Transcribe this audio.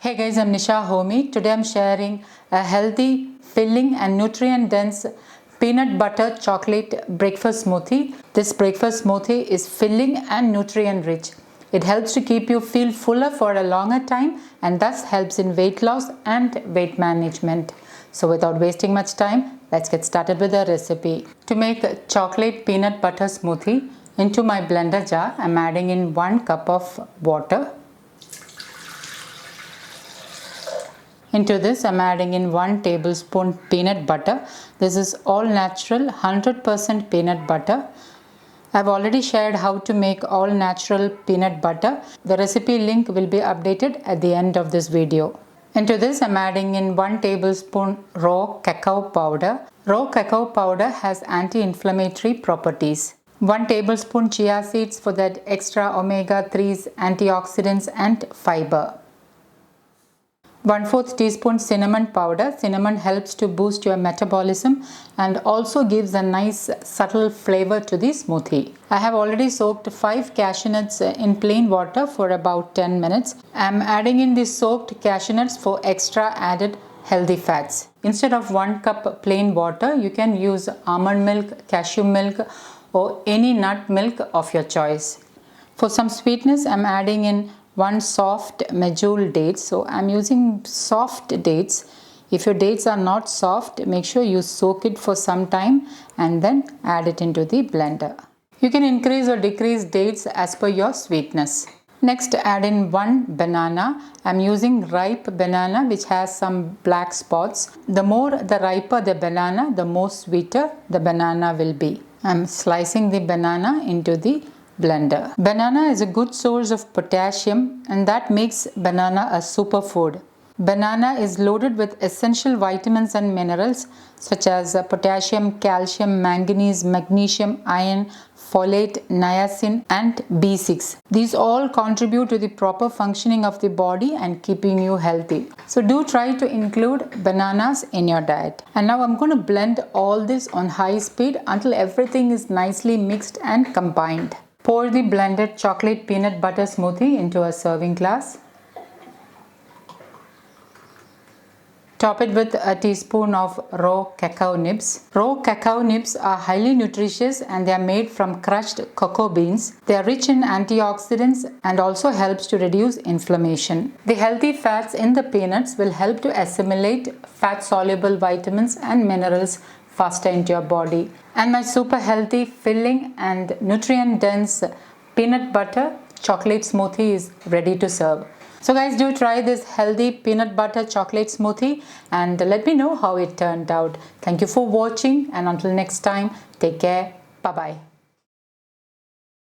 Hey guys, I'm Nisa Homey. Today I'm sharing a healthy, filling and nutrient-dense peanut butter chocolate breakfast smoothie. This breakfast smoothie is filling and nutrient-rich. It helps to keep you feel fuller for a longer time and thus helps in weight loss and weight management. So without wasting much time, let's get started with the recipe. To make a chocolate peanut butter smoothie, into my blender jar, I'm adding in 1 cup of water. Into this, I'm adding in 1 tablespoon peanut butter. This is all natural 100% peanut butter. I've already shared how to make all natural peanut butter. The recipe link will be updated at the end of this video. Into this, I'm adding in 1 tablespoon raw cacao powder. Raw cacao powder has anti-inflammatory properties. 1 tablespoon chia seeds for that extra omega-3s, antioxidants and fiber. 1/4 teaspoon cinnamon powder. Cinnamon helps to boost your metabolism and also gives a nice subtle flavor to the smoothie. I have already soaked 5 cashew nuts in plain water for about 10 minutes. I am adding in the soaked cashew nuts for extra added healthy fats. Instead of 1 cup plain water, you can use almond milk, cashew milk or any nut milk of your choice. For some sweetness, I am adding in 1 soft medjool dates. So I'm using soft dates. If your dates are not soft, make sure you soak it for some time and then add it into the blender. You can increase or decrease dates as per your sweetness. Next, add in 1 banana. I'm using ripe banana which has some black spots. The more the riper the banana, the more sweeter the banana will be. I'm slicing the banana into the blender. Banana is a good source of potassium and that makes banana a superfood. Banana is loaded with essential vitamins and minerals such as potassium, calcium, manganese, magnesium, iron, folate, niacin and B6. These all contribute to the proper functioning of the body and keeping you healthy. So do try to include bananas in your diet. And now I'm going to blend all this on high speed until everything is nicely mixed and combined. Pour the blended chocolate peanut butter smoothie into a serving glass. Top it with a teaspoon of raw cacao nibs. Raw cacao nibs are highly nutritious and they are made from crushed cocoa beans. They are rich in antioxidants and also helps to reduce inflammation. The healthy fats in the peanuts will help to assimilate fat-soluble vitamins and minerals faster into your body. And my super healthy, filling and nutrient-dense peanut butter chocolate smoothie is ready to serve. So guys, do try this healthy peanut butter chocolate smoothie and let me know how it turned out. Thank you for watching and until next time, take care. Bye-bye.